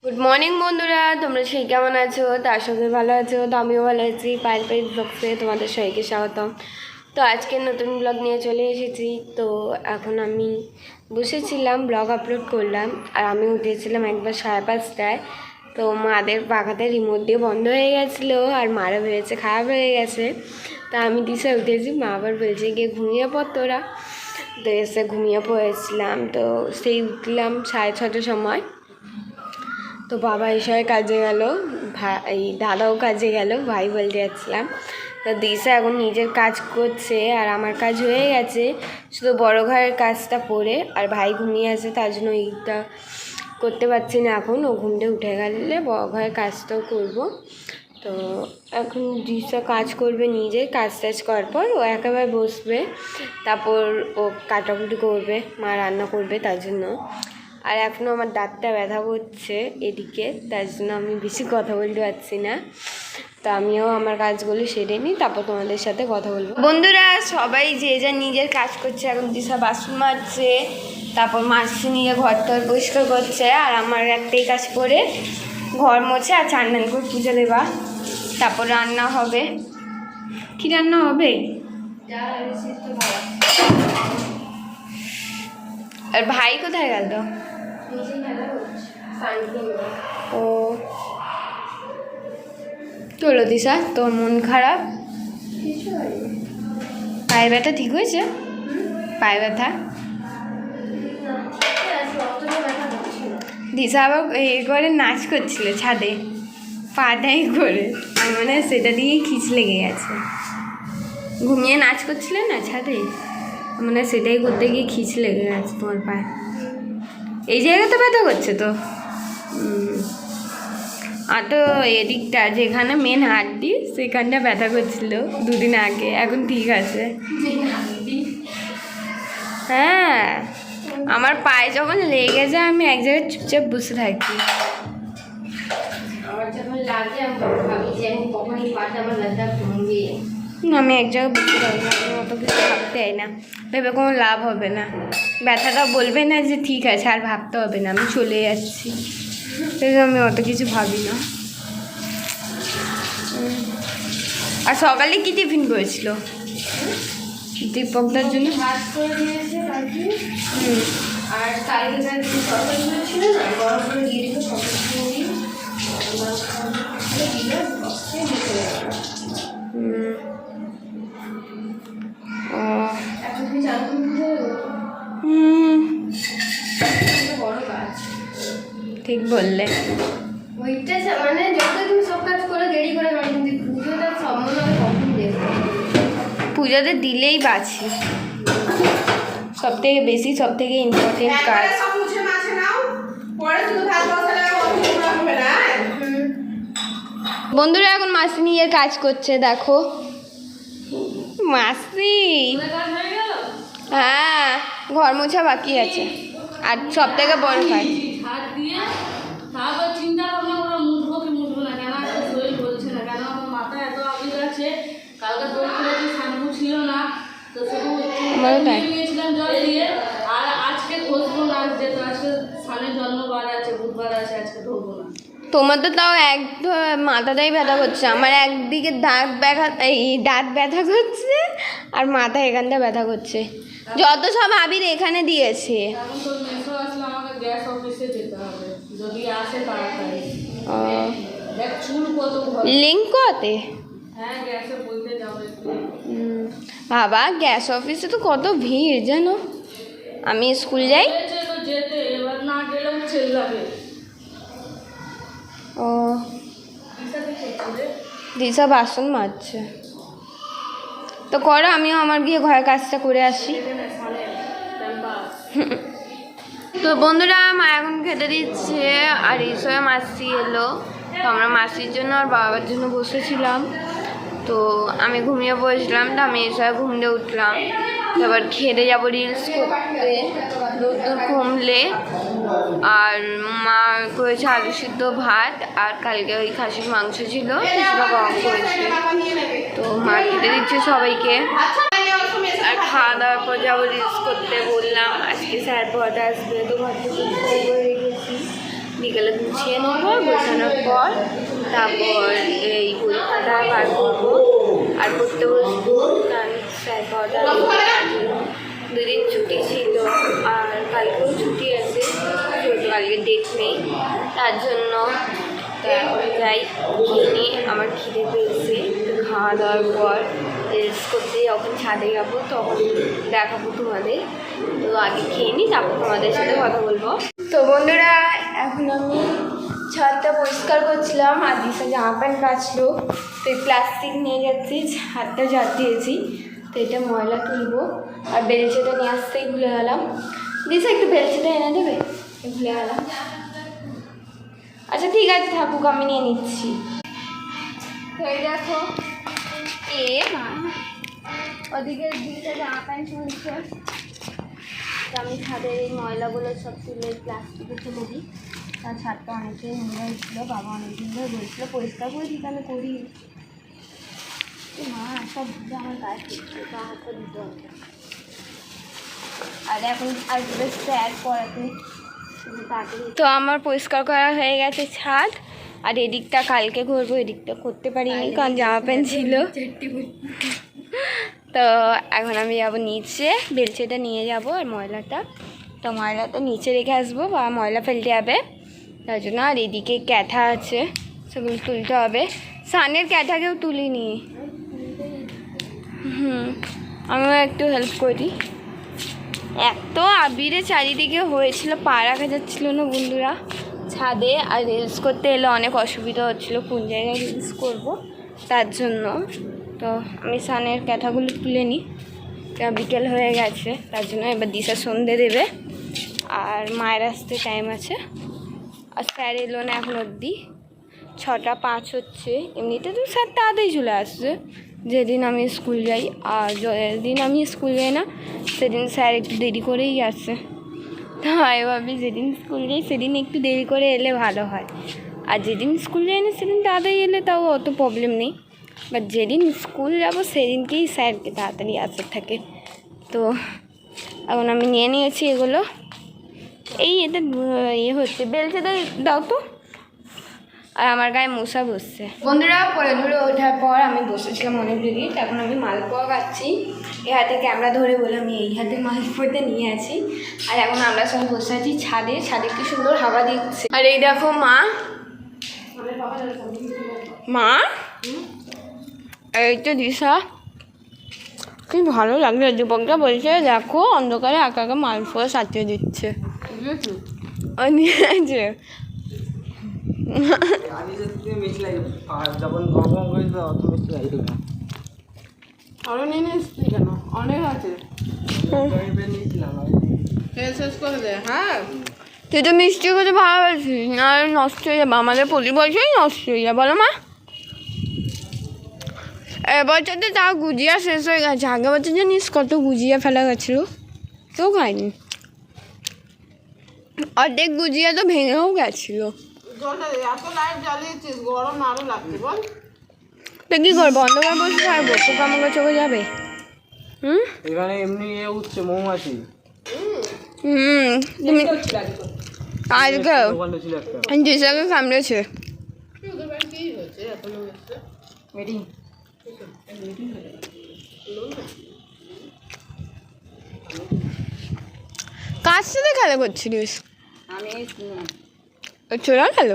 Good morning বন্ধুরা, তোমরা সেই কেমন আছো? তার সঙ্গে ভালো আছো তো আমিও ভালো আছি। পায়েল ব্লগসে তোমাদের সবাইকে স্বাগতম। তো আজকে নতুন ব্লগ নিয়ে চলে এসেছি। তো এখন আমি বসেছিলাম, ব্লগ আপলোড করলাম আর আমি উঠেছিলাম একবার 5:30টায়। তো মাদের পাখাতে রিমোট দিয়ে বন্ধ হয়ে গেছিলো আর মারা ভেবেছে খারাপ হয়ে গেছে। তা আমি দিশা উঠেছি, মা আবার বলছে গিয়ে ঘুমিয়ে পড় তোরা। তো এসে ঘুমিয়ে পড়েছিলাম। তো সেই উঠলাম 6:30টার সময়। তো বাবা এসে কাজে গেল, ভাই দাদাও কাজে গেল, ভাই বলতে যাচ্ছিলাম। তো দিশা এখন নিজের কাজ করছে আর আমার কাজ হয়ে গেছে, শুধু বড় ঘরের কাজটা পড়ে। আর ভাই ঘুমিয়ে আছে, তার জন্য এইটা করতে পারছি না এখন। ও ঘুমটে উঠে গেলে বড় ঘরের কাজটাও করবো। তো এখন দিশা কাজ করবে, নিজের কাজ টাজ করার পর ও একেবারে বসবে, তারপর ও কাটাকুটি করবে, মা রান্না করবে তার জন্য। আর এখনও আমার দাঁতটা ব্যথা করছে এদিকে, তার জন্য আমি বেশি কথা বলতে পারছি না। তো আমিও আমার কাজগুলো সেরে নিই, তারপর তোমাদের সাথে কথা বলবো। বন্ধুরা সবাই যে যা নিজের কাজ করছে। এখন দিশা বাসন মাজছে, তারপর মাছছি নিয়ে ঘর টর পরিষ্কার করছে, আর আমার একটাই কাজ করে ঘর মোছে আর চান করে পুজো দেবা। তারপর রান্না হবে। কি রান্না হবে? আর ভাই কোথায় গেল? ও চলো দিশা, তোর মন খারাপ? পায়ে ব্যথা ঠিক হয়েছে? পায়ে ব্যথা দিশা আবার এ করে নাচ করছিল ছাদে, পাটাই করে। আমি মনে হয় সেটা দিয়েই খিচ লেগে গেছে। ঘুমিয়ে নাচ করছিলে না ছাদে, মানে সেটাই করতে গিয়ে খিচ লেগে গেছে তোমার পায়ে। এই জায়গাতে ব্যথা করছে তো। আর তো এদিকটা যেখানে মেন হাড্ডি সেখানটা ব্যথা করছিল 2 দিন আগে, এখন ঠিক আছে। হ্যাঁ, আমার পায়ে যখন লেগে যায় আমি এক জায়গায় চুপচাপ বসে থাকি। আমি এক জায়গায় বসে থাকি, আমি অত কিছু ভাবতে হয় না, ভেবে কোনো লাভ হবে না। ব্যথাটা বলবে না যে ঠিক আছে, আর ভাবতে হবে না, আমি চলে যাচ্ছি। আমি অত কিছু ভাবি না। আর সকালে কি টিফিন করেছিল দীপকদার জন্য? আর কালকে ছিল না, গরম করে দিয়ে দিল ঠিক বললে। ওইটা মানে যত তুমি সব কাজ করে দেরি করে পুজোটা সম্পূর্ণ কখন দেবে? পুজোতে দিলেই বাঁচি, সব থেকে বেশি, সব থেকে ইম্পর্টেন্ট কাজ। বন্ধুরা এখন মাসি নিয়ে কাজ করছে, দেখো মাসি। হ্যাঁ, ঘর মোছা বাকি আছে, আর সব থেকে বড় কাজ তোমার তো তাও এক মাথাটাই ব্যথা করছে, আমার একদিকে দাঁত ব্যথা করছে আর মাথা এখানটা ব্যথা করছে। যত সব আবির এখানে দিয়েছে। লিঙ্কতে বাবা, গ্যাস অফিসে তো কত ভিড় জানো। আমি স্কুল যাই। ও দিশা বাসন মাজছে, তো করো, আমিও আমার গিয়ে ঘরের কাজটা করে আসি। তো বন্ধুরা মা এখন খেতে দিচ্ছে, আর এই মাসি এলো। তো আমরা মাসির জন্য আর বাবার জন্য বসেছিলাম। তো আমি ঘুমিয়ে পড়েছিলাম, তো আমি এসে ঘুম দিয়ে উঠলাম। এবার খেতে যাবো রিলস করতে, দূর কমলে। আর মা করেছে আলু সিদ্ধ ভাত, আর কালকে ওই খাসির মাংস ছিল, কিছুটা গরম করেছে। তো মা খেতে দিচ্ছে সবাইকে। আর খাওয়া দাওয়ার পর যাবো রিলস করতে বললাম। আজকে স্যার পড়াতে আসবে, তো ঘরটা হয়ে গেছি। বিকেলে গুছিয়ে নেবো, গোছানোর পর তারপর এই পরীক্ষাটা বার করবো আর পড়তে বসবো। কারণ স্যার পড়া 2 দিন ছুটি ছিল আর কালকেও ছুটি আছে, যেহেতু কালকে ডেট নেই, তার জন্য যাই খেয়ে নিয়ে আমার খিদে পেয়েছে। খাওয়া দাওয়ার পর রেস্ট করতে যখন ছাদে যাবো তখন দেখাবো তোমাদের। তো আগে খেয়ে নিই, তারপর তোমাদের সাথে কথা বলবো। তো বন্ধুরা, এখন আমি ছাদটা পরিষ্কার করছিলাম আর দিশা জামা প্যান্ট কাচলো। তো এই প্লাস্টিক নিয়ে যাচ্ছি, ছাদটা ঝাড় দিয়েছি, তো এটা ময়লা তুলবো। আর বেলচেটা নিয়ে আসতেই ভুলে গেলাম। দিশা একটু বেলচেটা এনে দেবে, ভুলে গেলাম। আচ্ছা ঠিক আছে, থাকুক, আমি নিয়ে নিচ্ছি। তো এই দেখো, মা ওদিকে দিশা জামা প্যান্ট তুলছে। আমি ছাদের এই ময়লাগুলো সব তুলে প্লাস্টিকে তুলে দিই। তার ছাদটা অনেকটাই নোংরা হয়েছিলো, বাবা অনেকদিন ধরে বলছিলো পরিষ্কার করে দিতে, আমি করি। মা সব দিতে আমার গায়ে ফিরছে, গা হাতটা দিতে হবে। আর এখন আসবে স্যার পড়াতে। তো আমার পরিষ্কার করা হয়ে গেছে ছাদ, আর এদিকটা কালকে করবো, এদিকটা করতে পারিনি কারণ জামা প্যান্ট ছিল। তো এখন আমি যাবো নিচে, বেলচেটা নিয়ে যাব আর ময়লাটা, তো ময়লাটা নিচে রেখে আসবো, বা ময়লা ফেলতে যাবে তার জন্য। আর এদিকে ক্যাথা আছে, সেগুলো তুলতে হবে। সানের ক্যাথাকেও তুলিনি। আমিও একটু হেল্প করি। এত আবিরে চারিদিকে হয়েছিল, পা রাখা যাচ্ছিল না বন্ধুরা ছাদে। আর রিলস করতে এলে অনেক অসুবিধা হচ্ছিলো কোন জায়গায় রিলস করবো, তার জন্য। তো আমি সানের ক্যাথাগুলো তুলে নিই, বিকেল হয়ে গেছে, তার জন্য এবার দিশা সন্ধে দেবে আর মায়ের আসতে টাইম আছে। আর স্যার এলো না এখন অবধি, 6টা 5 হচ্ছে। এমনিতে তো স্যার তাড়াতাড়ি চলে আসছে যেদিন আমি স্কুল যাই, আর যেদিন আমি স্কুল যাই না সেদিন স্যার একটু দেরি করেই আসে। তাই ভাবি যেদিন স্কুল যাই সেদিন একটু দেরি করে এলে ভালো হয়, আর যেদিন স্কুল যাই না সেদিন তাড়াতাড়ি এলে তাও অত প্রবলেম নেই। বাট যেদিন স্কুল যাবো সেদিনকেই স্যারকে তাড়াতাড়ি আসার থাকে। তো এখন আমি নিয়ে নিয়েছি এগুলো। এই এটা হচ্ছে বেলচে দাও তো। আর আমার গায়ে মশা বসছে। বন্ধুরা, পরে ধরে ওঠার পর আমি বসেছিলাম অনেক দেরি, এখন আমি মালপোয়া খাচ্ছি। এই হাতে ক্যামেরা ধরে বলে আমি এই হাতে মালপোয়াতে নিয়ে আছি। আর এখন আমরা সব বসে আছি ছাদে, ছাদে কি সুন্দর হাওয়া দিচ্ছে। আর এই দেখো মা এই তো দিশা, কি ভালো লাগলো। যুবকটা বলছে দেখো অন্ধকারে একা একা মালপোয়া সাজিয়ে দিচ্ছে। নিয়েছে আরো নিয়ে নিচ্ছি কেন, অনেক আছে। হ্যাঁ তুই তো মিষ্টি করে ভালোবাসিস না, নষ্ট হয়ে যাবে আমাদের প্রতি বছরই নষ্ট হয়ে যাবে, বলো মা। এবছর তো তাও গুজিয়া শেষ হয়ে গেছে, আগের বছর জানিস কত গুজিয়া ফেলা গেছিলো, কেউ খায়নি। অর্ধেক গুজিয়া তো ভেঙেও গেছিলো। তো কি করবো, অন্ধকার বসে থাকবো, পোকামাকড় চোখে যাবে। এখানে এমনি উঠছে মৌমাছি। তুমি আজকে দিশাকে কামড়েছে। কার সাথে খেলা করছিলিস? চোরা গেল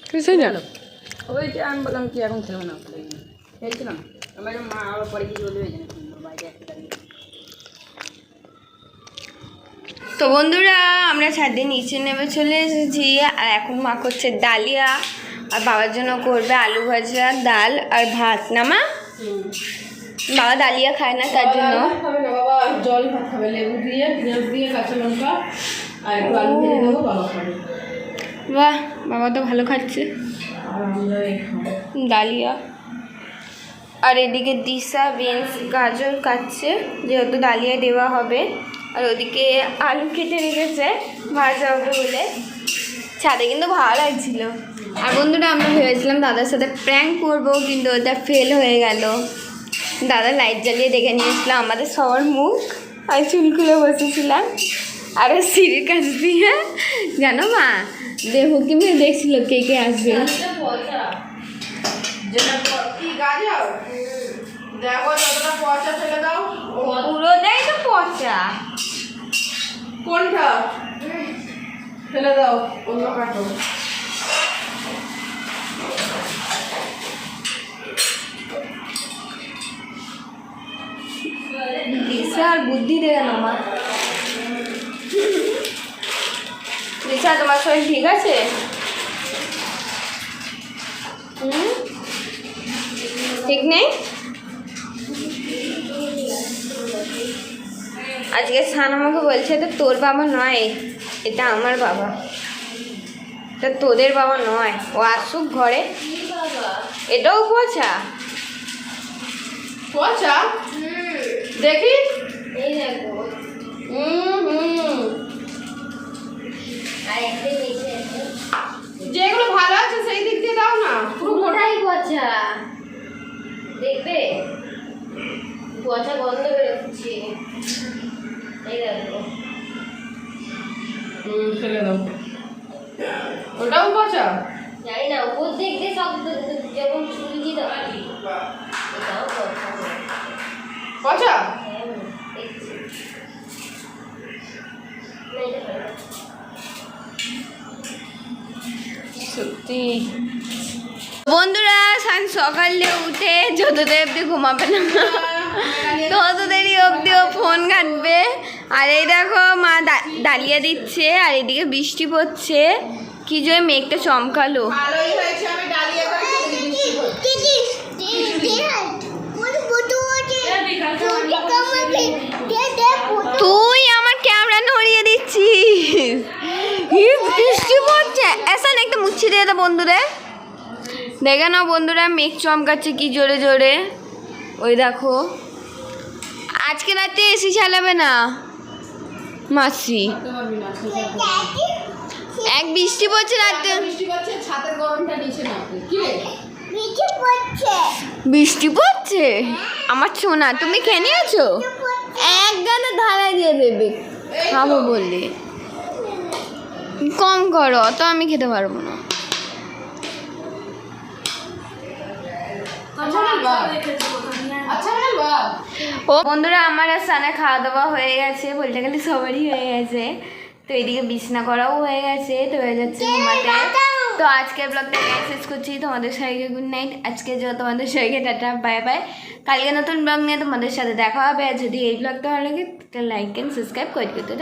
কিসে জানো? ওই যে আমি বললাম কি এখন খেলবো না, খেলছিলাম আমার মা আবার পরে কিছু বলবে। তো বন্ধুরা, আমরা ছাদে নিচে নেমে চলে এসেছি। আর এখন মা করছে ডালিয়া, আর বাবার জন্য করবে আলু ভাজা, ডাল আর ভাত। না মা, বাবা ডালিয়া খায় না তার জন্য। বাবা জল ভাত খাবে, লেবু দিয়ে পেঁয়াজ দিয়ে কাঁচা লঙ্কা আর একটু আলু ভেজে দেবো, বাবা খাবে। বাহ, বাবা তো ভালো খাচ্ছে ডালিয়া। আর এদিকে দিশা বিনস গাজর কাটছে, যেহেতু ডালিয়া দেওয়া হবে। আর ওদিকে আলু কেটে রেখেছে ভাজা হবে বলে। ছাদে কিন্তু ভালো লাগছিল। আর বন্ধুরা, আমরা ভেবেছিলাম দাদার সাথে প্র্যাঙ্ক করবো, কিন্তু ওটা ফেল হয়ে গেল। দাদা লাইট জ্বালিয়ে দেখে নিয়েছিলাম আমাদের সবার মুখ, আর চুল খুলে বসেছিলাম। আরে সিঁড়ির কাছ দিয়ে জানো মা দেবু কি মেয়ে দেখছিল কে কে আসবে। কি গাজর দেখো যতটা পচা ফেলে দাও। পুরোটাই তো পচা। কোনটা ফেলে দাও, অন্য কাটো। বিশাল বুদ্ধি দেবে না মা। রিসা তোমার শরীর ঠিক আছে? ঠিক নেই? আজকে সান আমাকে বলছে তো তোর বাবা নয়, এটা আমার বাবা, এটা তোদের বাবা নয়। ও আসুক ঘরে। এটাও পচা। পচা দেখি। এই দেখো। আর একটা নিচে আছে। যেগুলো ভালো আছে সেই দিক দিয়ে দাও না। পুরোটাই পচা। দেখবে পচা গন্ধ বেরোচ্ছে। এই দেখো। ফেলে দাও। ওটাও পচা? জানি না, উপর দিক দিয়ে সব যেমন চুরি দিয়ে দাও। এটাও পচা। পচা? হ্যাঁ, দেখছি। না, এটা ভালো। সত্যি বন্ধুরা, সকালে উঠে যতদের অব্দি ঘুমাবে না ততদেরই অব্দি ও ফোন ঘাঁটবে। আর এই দেখো মা ডালিয়া দিচ্ছে, আর এদিকে বৃষ্টি পড়ছে। কি যে মেঘটা চমকালো। ভালোই হয়েছে, আমি ডালিয়া করে খেতে দিচ্ছি। তুই আমার ক্যামেরা নড়িয়ে দিচ্ছিস। বৃষ্টি পড়ছে, এসা না একটা মুচ্ছি দিয়ে দে বন্ধুদের। দেখে নাও বন্ধুরা, মেঘ চমকাচ্ছে কি জোরে জোরে। ওই দেখো, আজকে রাতে এসি চালাবে না মাসি। এক বৃষ্টি পড়ছে রাতে। বৃষ্টি পড়ছে, ছাদের গরমটা নিচে নামবে। কি রে? বৃষ্টি পড়ছে? আমার সোনা, তুমি খেয়ে নিয়েছো? এক গানে ধারা দিয়ে দেবে খাবো বললে। কম করো, তো আমি খেতে পারবো না। ও বন্ধুরা, আমার আর সানা খাওয়া দাওয়া হয়ে গেছে, বলতে গেলে সবারই হয়ে গেছে। তো এদিকে বিছনা করাও হয়ে গেছে, তো হয়ে যাচ্ছে ঘুমাতে। তো আজকের ব্লগটা শেষ করছি। তোমাদের সবাইকে গুড নাইট। আজকে তোমাদের সবাইকে টাটা, বাই বাই। কালকে নতুন ব্লগ নিয়ে তোমাদের সাথে দেখা হবে। আর যদি এই ব্লগটা ভালো লাগে তাহলে লাইক এন্ড সাবস্ক্রাইব করে দিতে।